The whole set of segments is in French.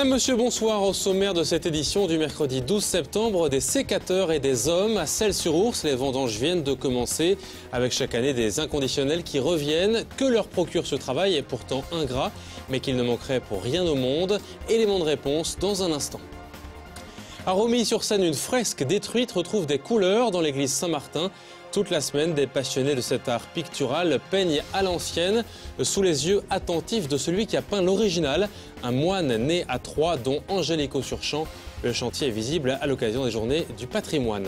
Madame, Monsieur, bonsoir. Au sommaire de cette édition du mercredi 12 septembre, des sécateurs et des hommes à Celles-sur-Ours. Les vendanges viennent de commencer avec chaque année des inconditionnels qui reviennent. Que leur procure ce travail est pourtant ingrat, mais qu'il ne manquerait pour rien au monde. Élément de réponse dans un instant. À Romilly-sur-Seine, une fresque détruite retrouve des couleurs dans l'église Saint-Martin. Toute la semaine, des passionnés de cet art pictural peignent à l'ancienne, sous les yeux attentifs de celui qui a peint l'original, un moine né à Troyes, dont Angélico-sur-Champ. Le chantier est visible à l'occasion des Journées du patrimoine.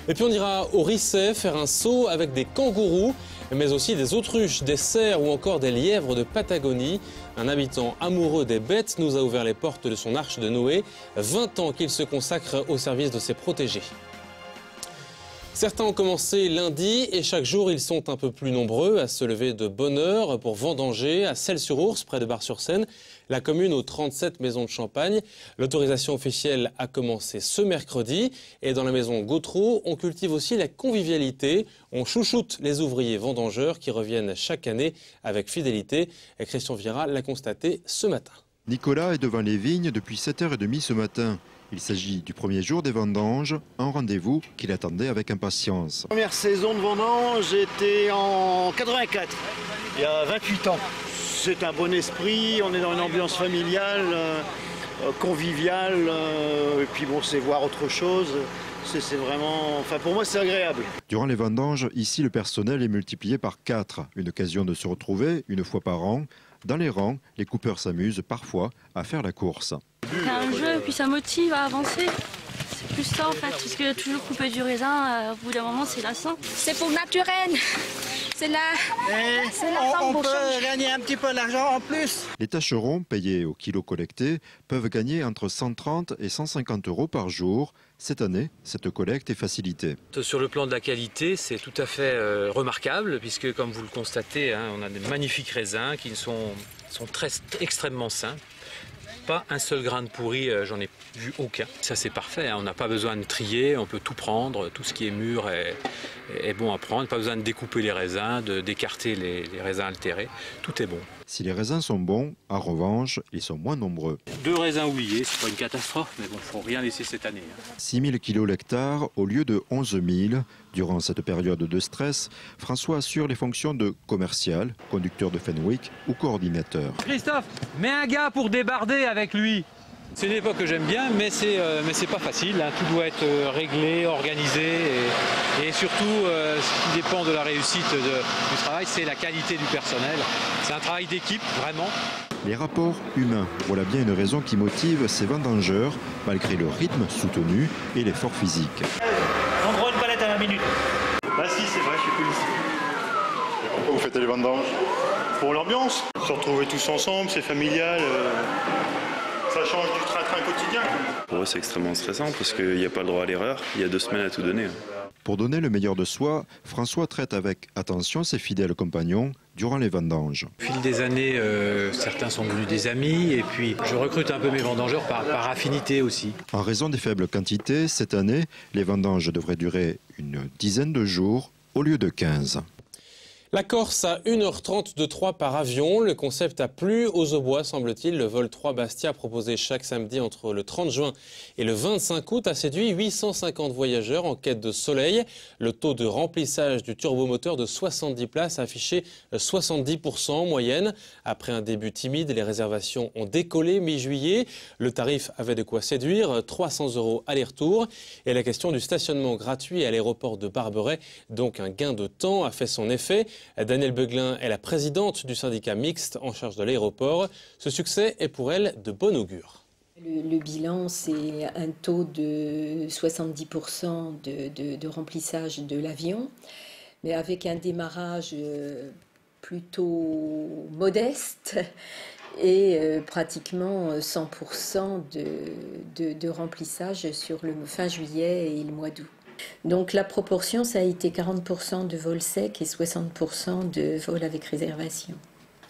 Et puis on ira au Risset faire un saut avec des kangourous, mais aussi des autruches, des cerfs ou encore des lièvres de Patagonie. Un habitant amoureux des bêtes nous a ouvert les portes de son arche de Noé. 20 ans qu'il se consacre au service de ses protégés. Certains ont commencé lundi et chaque jour ils sont un peu plus nombreux à se lever de bonne heure pour vendanger à Celles-sur-Ours, près de Bar-sur-Seine, la commune aux 37 maisons de champagne. L'autorisation officielle a commencé ce mercredi et dans la maison Gautreau, on cultive aussi la convivialité. On chouchoute les ouvriers vendangeurs qui reviennent chaque année avec fidélité. Et Christian Vira l'a constaté ce matin. Nicolas est devant les vignes depuis 7h30 ce matin. Il s'agit du premier jour des vendanges, un rendez-vous qu'il attendait avec impatience. La première saison de vendange était en 84, il y a 28 ans. C'est un bon esprit, on est dans une ambiance familiale, conviviale, et puis bon, c'est voir autre chose. C'est vraiment, enfin pour moi c'est agréable. Durant les vendanges, ici le personnel est multiplié par 4. Une occasion de se retrouver une fois par an. Dans les rangs, les coupeurs s'amusent parfois à faire la course. C'est un jeu et puis ça motive à avancer. C'est plus ça en fait, parce que toujours couper du raisin, au bout d'un moment c'est lassant. C'est pour naturel. C'est la on peut gagner un petit peu d'argent en plus. Les tâcherons, payés au kilo collecté, peuvent gagner entre 130 et 150 euros par jour. Cette année, cette collecte est facilitée. Sur le plan de la qualité, c'est tout à fait remarquable, puisque comme vous le constatez, on a des magnifiques raisins qui sont extrêmement sains. Pas un seul grain de pourri, j'en ai vu aucun. Ça c'est parfait, on n'a pas besoin de trier, on peut tout prendre, tout ce qui est mûr est bon à prendre. Pas besoin de découper les raisins, d'écarter les raisins altérés, tout est bon. Si les raisins sont bons, en revanche, ils sont moins nombreux. 2 raisins oubliés, c'est pas une catastrophe, mais bon, faut rien laisser cette année. 6 000 kilos l'hectare au lieu de 11 000. Durant cette période de stress, François assure les fonctions de commercial, conducteur de Fenwick ou coordinateur. Christophe, mets un gars pour débarder avec lui. C'est une époque que j'aime bien, mais c'est pas facile. Tout doit être réglé, organisé et surtout, ce qui dépend de la réussite du travail, c'est la qualité du personnel. C'est un travail d'équipe, vraiment. Les rapports humains, voilà bien une raison qui motive ces vendangeurs, malgré le rythme soutenu et l'effort physique. En gros, une palette à 20 minutes. Bah si, c'est vrai, je suis policier. Et pourquoi vous faites les vendanges? Pour l'ambiance, se retrouver tous ensemble, c'est familial. Ça change du train-train quotidien. Pour eux, c'est extrêmement stressant parce qu'il n'y a pas le droit à l'erreur. Il y a 2 semaines à tout donner. Pour donner le meilleur de soi, François traite avec attention ses fidèles compagnons durant les vendanges. Au fil des années, certains sont devenus des amis et puis je recrute un peu mes vendangeurs par affinité aussi. En raison des faibles quantités, cette année, les vendanges devraient durer une dizaine de jours au lieu de 15. La Corse à 1h30 de Troyes par avion. Le concept a plu aux Aubois, semble-t-il. Le vol Troyes-Bastia proposé chaque samedi entre le 30 juin et le 25 août a séduit 850 voyageurs en quête de soleil. Le taux de remplissage du turbomoteur de 70 places a affiché 70% en moyenne. Après un début timide, les réservations ont décollé mi-juillet. Le tarif avait de quoi séduire, 300 € aller-retour. Et la question du stationnement gratuit à l'aéroport de Barberet, donc un gain de temps, a fait son effet. Danielle Beuglin est la présidente du syndicat mixte en charge de l'aéroport. Ce succès est pour elle de bon augure. Le bilan, c'est un taux de 70% de remplissage de l'avion, mais avec un démarrage plutôt modeste et pratiquement 100% de remplissage sur le fin juillet et le mois d'août. Donc la proportion, ça a été 40% de vols secs et 60% de vols avec réservation.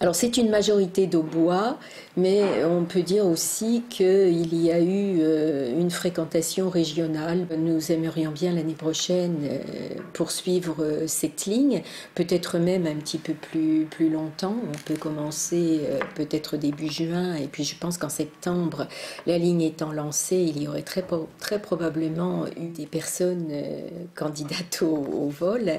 Alors c'est une majorité d'au bois, mais on peut dire aussi qu'il y a eu une fréquentation régionale. Nous aimerions bien l'année prochaine poursuivre cette ligne, peut-être même un petit peu plus longtemps. On peut commencer peut-être début juin, et puis je pense qu'en septembre, la ligne étant lancée, il y aurait très probablement eu des personnes candidates au vol.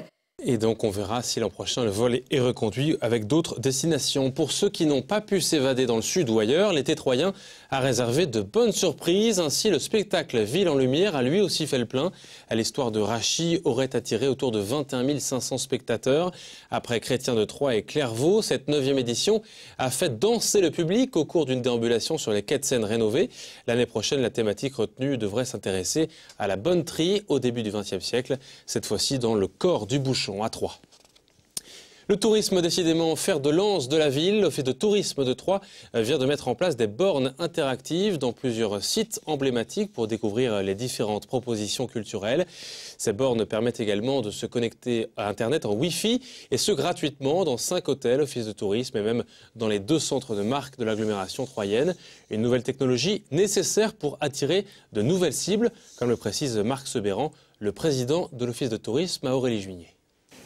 Et donc on verra si l'an prochain le vol est reconduit avec d'autres destinations. Pour ceux qui n'ont pas pu s'évader dans le sud ou ailleurs, l'été troyen a réservé de bonnes surprises. Ainsi, le spectacle Ville en lumière a lui aussi fait le plein. L'histoire de Rachy aurait attiré autour de 21 500 spectateurs. Après Chrétien de Troyes et Clairvaux, cette 9e édition a fait danser le public au cours d'une déambulation sur les quais de Seine rénovés. L'année prochaine, la thématique retenue devrait s'intéresser à la bonne trie au début du XXe siècle, cette fois-ci dans le corps du bouchon à Troyes. Le tourisme, décidément fer de lance de la ville. L'Office de tourisme de Troyes vient de mettre en place des bornes interactives dans plusieurs sites emblématiques pour découvrir les différentes propositions culturelles. Ces bornes permettent également de se connecter à Internet en Wi-Fi, et ce gratuitement dans 5 hôtels, offices de tourisme et même dans les 2 centres de marque de l'agglomération troyenne. Une nouvelle technologie nécessaire pour attirer de nouvelles cibles, comme le précise Marc Sebéran, le président de l'Office de tourisme à Aurélie-Juigné.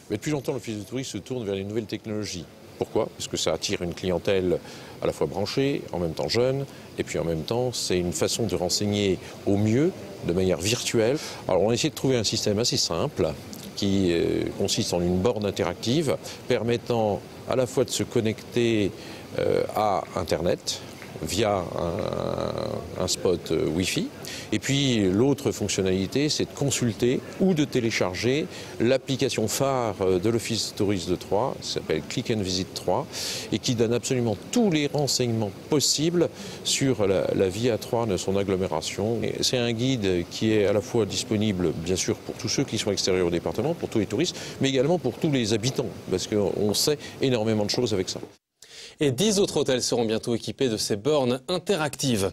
Mais depuis longtemps, l'Office de tourisme se tourne vers les nouvelles technologies. Pourquoi? Parce que ça attire une clientèle à la fois branchée, en même temps jeune, et puis en même temps, c'est une façon de renseigner au mieux, de manière virtuelle. Alors on a essayé de trouver un système assez simple, qui consiste en une borne interactive, permettant à la fois de se connecter à Internet, via un spot Wi-Fi. Et puis l'autre fonctionnalité, c'est de consulter ou de télécharger l'application phare de l'Office de tourisme de Troyes, qui s'appelle Click and Visit Troyes, et qui donne absolument tous les renseignements possibles sur la vie à Troyes de son agglomération. C'est un guide qui est à la fois disponible, bien sûr, pour tous ceux qui sont extérieurs au département, pour tous les touristes, mais également pour tous les habitants, parce qu'on sait énormément de choses avec ça. Et 10 autres hôtels seront bientôt équipés de ces bornes interactives.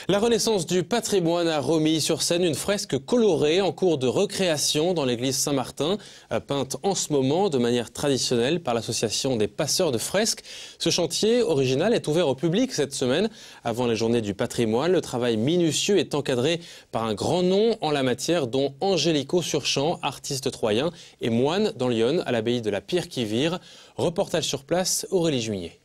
La Renaissance du patrimoine à Romilly-sur-Seine, une fresque colorée en cours de recréation dans l'église Saint-Martin, peinte en ce moment de manière traditionnelle par l'association des passeurs de fresques. Ce chantier original est ouvert au public cette semaine avant les journées du patrimoine. Le travail minutieux est encadré par un grand nom en la matière, dont Angélico Surchamp, artiste troyen et moine dans Lyon à l'abbaye de la Pierre-qui-Vire. Reportage sur place, Aurélie-Juigné.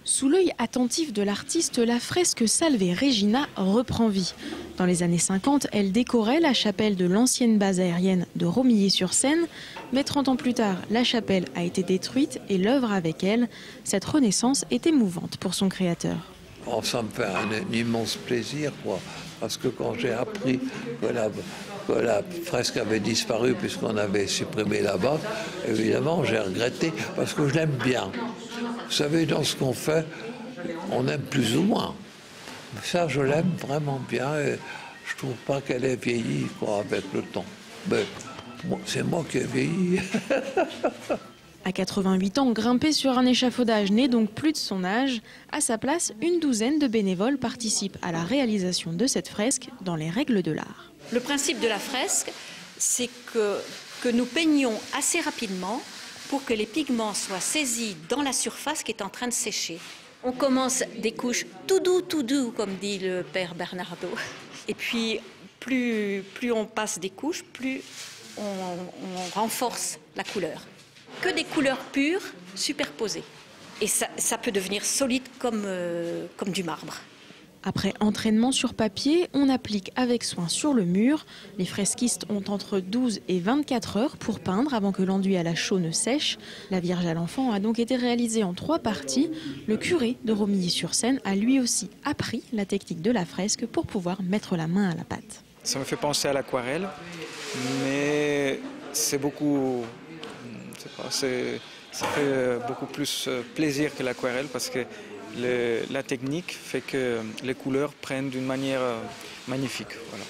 Sous l'œil attentif de l'artiste, la fresque Salve Regina reprend vie. Dans les années 50, elle décorait la chapelle de l'ancienne base aérienne de Romilly-sur-Seine. Mais 30 ans plus tard, la chapelle a été détruite et l'œuvre avec elle. Cette renaissance est émouvante pour son créateur. Oh, ça me fait un immense plaisir, quoi. Parce que quand j'ai appris que la fresque avait disparu puisqu'on avait supprimé la base, évidemment j'ai regretté parce que je l'aime bien. Vous savez, dans ce qu'on fait, on aime plus ou moins. Ça, je l'aime vraiment bien et je trouve pas qu'elle ait vieilli, quoi, avec le temps. Mais bon, c'est moi qui ai vieilli. À 88 ans, grimper sur un échafaudage n'est donc plus de son âge. À sa place, une douzaine de bénévoles participent à la réalisation de cette fresque dans les règles de l'art. Le principe de la fresque, c'est que nous peignons assez rapidement pour que les pigments soient saisis dans la surface qui est en train de sécher. On commence des couches tout doux, comme dit le père Bernardo. Et puis, plus on passe des couches, plus on renforce la couleur. Que des couleurs pures superposées. Et ça peut devenir solide comme du marbre. Après entraînement sur papier, on applique avec soin sur le mur. Les fresquistes ont entre 12 et 24 heures pour peindre avant que l'enduit à la chaux ne sèche. La Vierge à l'Enfant a donc été réalisée en 3 parties. Le curé de Romilly-sur-Seine a lui aussi appris la technique de la fresque pour pouvoir mettre la main à la pâte. Ça me fait penser à l'aquarelle, mais c'est beaucoup... ça fait beaucoup plus plaisir que l'aquarelle parce que la technique fait que les couleurs prennent d'une manière magnifique. Voilà.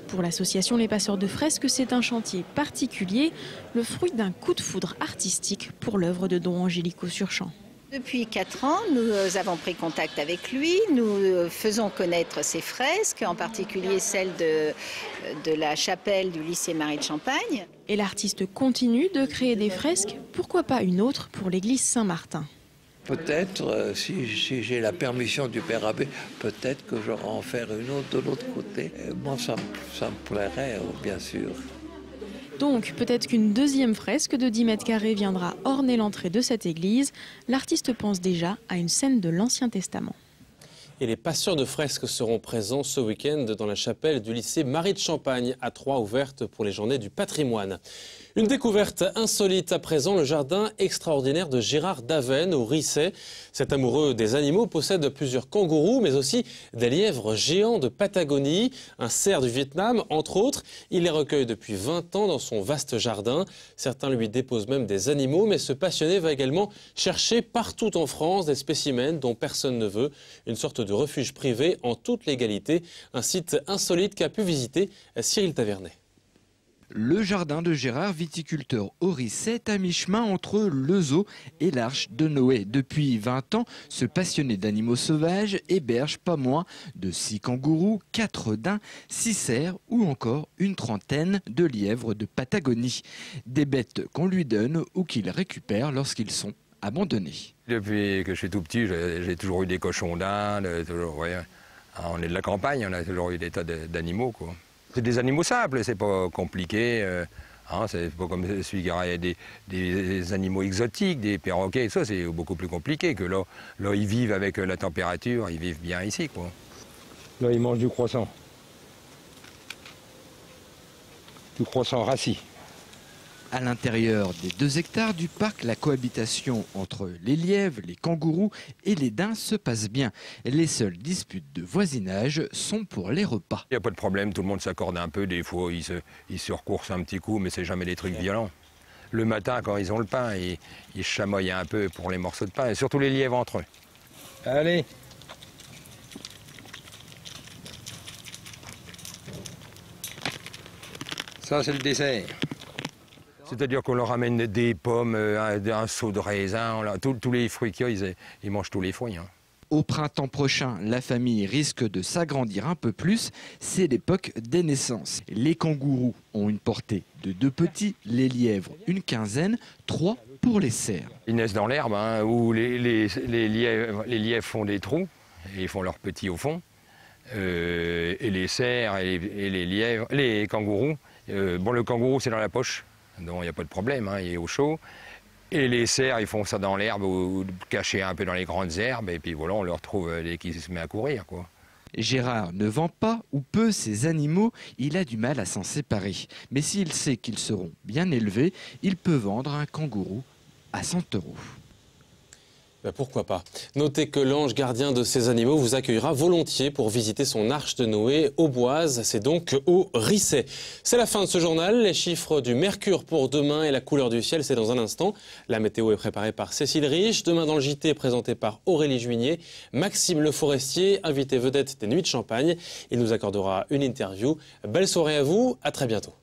Pour l'association Les Passeurs de Fresques, c'est un chantier particulier, le fruit d'un coup de foudre artistique pour l'œuvre de don Angélico Surchamp. Depuis 4 ans, nous avons pris contact avec lui, nous faisons connaître ses fresques, en particulier celle de la chapelle du lycée Marie de Champagne. Et l'artiste continue de créer des fresques, pourquoi pas une autre pour l'église Saint-Martin. Peut-être, si j'ai la permission du père abbé, peut-être que j'aurai en faire une autre de l'autre côté. Et moi, ça me plairait, bien sûr. Donc, peut-être qu'une deuxième fresque de 10 mètres carrés viendra orner l'entrée de cette église. L'artiste pense déjà à une scène de l'Ancien Testament. Et les passeurs de fresques seront présents ce week-end dans la chapelle du lycée Marie de Champagne à Troyes, ouverte pour les journées du patrimoine. Une découverte insolite à présent, le jardin extraordinaire de Gérard Daven au Risset. Cet amoureux des animaux possède plusieurs kangourous, mais aussi des lièvres géants de Patagonie, un cerf du Vietnam, entre autres. Il les recueille depuis 20 ans dans son vaste jardin. Certains lui déposent même des animaux, mais ce passionné va également chercher partout en France des spécimens dont personne ne veut. Une sorte de refuge privé en toute légalité. Un site insolite qu'a pu visiter Cyril Tavernet. Le jardin de Gérard, viticulteur au Risset, est à mi-chemin entre le zoo et l'Arche de Noé. Depuis 20 ans, ce passionné d'animaux sauvages héberge pas moins de 6 kangourous, 4 daims, 6 cerfs ou encore une trentaine de lièvres de Patagonie. Des bêtes qu'on lui donne ou qu'il récupère lorsqu'ils sont abandonnés. Depuis que je suis tout petit, j'ai toujours eu des cochons d'Inde. Ouais. On est de la campagne, on a toujours eu des tas d'animaux, quoi. C'est des animaux simples, c'est pas compliqué. C'est pas comme celui qui a des animaux exotiques, des perroquets, ça c'est beaucoup plus compliqué que là. Là, ils vivent avec la température, ils vivent bien ici, quoi. Là, ils mangent du croissant. Du croissant rassis. À l'intérieur des 2 hectares du parc, la cohabitation entre les lièvres, les kangourous et les daims se passe bien. Les seules disputes de voisinage sont pour les repas. Il n'y a pas de problème, tout le monde s'accorde un peu, des fois ils se recoursent un petit coup, mais c'est jamais des trucs violents. Le matin, quand ils ont le pain, ils chamoyent un peu pour les morceaux de pain, et surtout les lièvres entre eux. Allez! Ça, c'est le dessert. C'est-à-dire qu'on leur amène des pommes, un seau de raisin, tous les fruits qu'il y a, ils mangent tous les fruits. Au printemps prochain, la famille risque de s'agrandir un peu plus. C'est l'époque des naissances. Les kangourous ont une portée de 2 petits, les lièvres une quinzaine, 3 pour les cerfs. Ils naissent dans l'herbe, où les lièvres font des trous, et ils font leurs petits au fond. Et les cerfs et les lièvres, les kangourous, le kangourou c'est dans la poche. Donc il n'y a pas de problème, il est au chaud. Et les cerfs, ils font ça dans l'herbe ou cachés un peu dans les grandes herbes. Et puis voilà, on le retrouve dès qu'il se met à courir, quoi. Gérard ne vend pas ou peu ses animaux, il a du mal à s'en séparer. Mais s'il sait qu'ils seront bien élevés, il peut vendre un kangourou à 100 €. Pourquoi pas. Notez que l'ange gardien de ces animaux vous accueillera volontiers pour visiter son arche de Noé au Boise. C'est donc au Risset. C'est la fin de ce journal. Les chiffres du mercure pour demain et la couleur du ciel, c'est dans un instant. La météo est préparée par Cécile Riche. Demain dans le JT, présenté par Aurélie Juigné. Maxime Le Forestier, invité vedette des Nuits de Champagne. Il nous accordera une interview. Belle soirée à vous. À très bientôt.